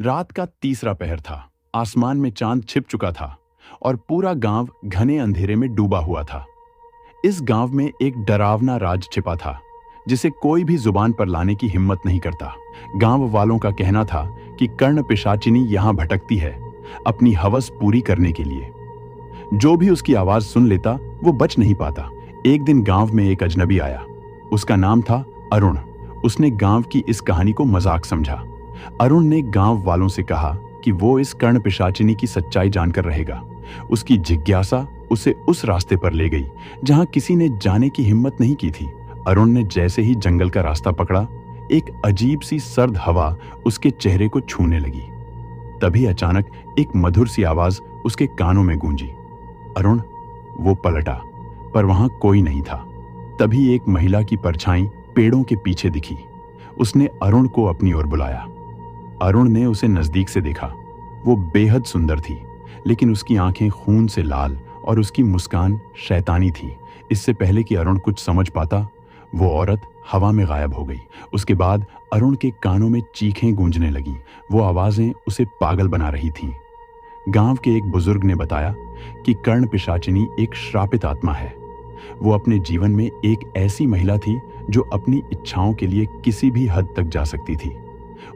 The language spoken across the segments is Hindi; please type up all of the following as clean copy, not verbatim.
रात का तीसरा पहर था। आसमान में चांद छिप चुका था और पूरा गांव घने अंधेरे में डूबा हुआ था। इस गांव में एक डरावना राज छिपा था जिसे कोई भी जुबान पर लाने की हिम्मत नहीं करता। गांव वालों का कहना था कि कर्ण पिशाचिनी यहां भटकती है अपनी हवस पूरी करने के लिए। जो भी उसकी आवाज सुन लेता वो बच नहीं पाता। एक दिन गांव में एक अजनबी आया। उसका नाम था अरुण। उसने गांव की इस कहानी को मजाक समझा। अरुण ने गांव वालों से कहा कि वो इस कर्ण पिशाचिनी की सच्चाई जानकर रहेगा। उसकी जिज्ञासा उसे उस रास्ते पर ले गई जहां किसी ने जाने की हिम्मत नहीं की थी। अरुण ने जैसे ही जंगल का रास्ता पकड़ा, एक अजीब सी सर्द हवा उसके चेहरे को छूने लगी। तभी अचानक एक मधुर सी आवाज उसके कानों में गूंजी, अरुण। वो पलटा, पर वहां कोई नहीं था। तभी एक महिला की परछाई पेड़ों के पीछे दिखी। उसने अरुण को अपनी ओर बुलाया। अरुण ने उसे नजदीक से देखा। वो बेहद सुंदर थी, लेकिन उसकी आंखें खून से लाल और उसकी मुस्कान शैतानी थी। इससे पहले कि अरुण कुछ समझ पाता, वो औरत हवा में गायब हो गई। उसके बाद अरुण के कानों में चीखें गूंजने लगीं। वो आवाजें उसे पागल बना रही थीं। गांव के एक बुजुर्ग ने बताया कि कर्ण पिशाचिनी एक श्रापित आत्मा है। वो अपने जीवन में एक ऐसी महिला थी जो अपनी इच्छाओं के लिए किसी भी हद तक जा सकती थी।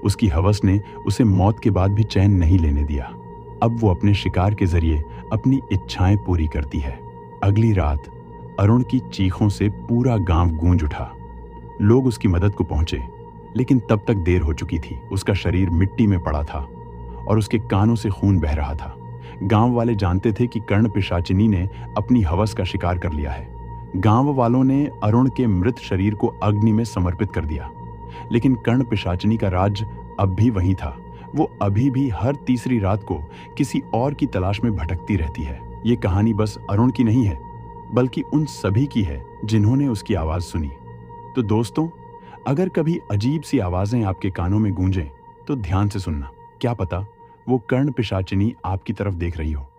उसकी हवस ने उसे मौत के बाद भी चैन नहीं लेने दिया। अब वो अपने शिकार के जरिए अपनी इच्छाएं पूरी करती है। अगली रात अरुण की चीखों से पूरा गांव गूंज उठा। लोग उसकी मदद को पहुंचे, लेकिन तब तक देर हो चुकी थी। उसका शरीर मिट्टी में पड़ा था और उसके कानों से खून बह रहा था। गांव वाले जानते थे कि कर्ण पिशाचिनी ने अपनी हवस का शिकार कर लिया है। गांव वालों ने अरुण के मृत शरीर को अग्नि में समर्पित कर दिया, लेकिन कर्ण पिशाचिनी का राज अब भी वहीं था। वो अभी भी हर तीसरी रात को किसी और की तलाश में भटकती रहती है। ये कहानी बस अरुण की नहीं है, बल्कि उन सभी की है जिन्होंने उसकी आवाज सुनी। तो दोस्तों, अगर कभी अजीब सी आवाजें आपके कानों में गूंजें, तो ध्यान से सुनना। क्या पता वो कर्ण पिशाचिनी आपकी तरफ देख रही हो।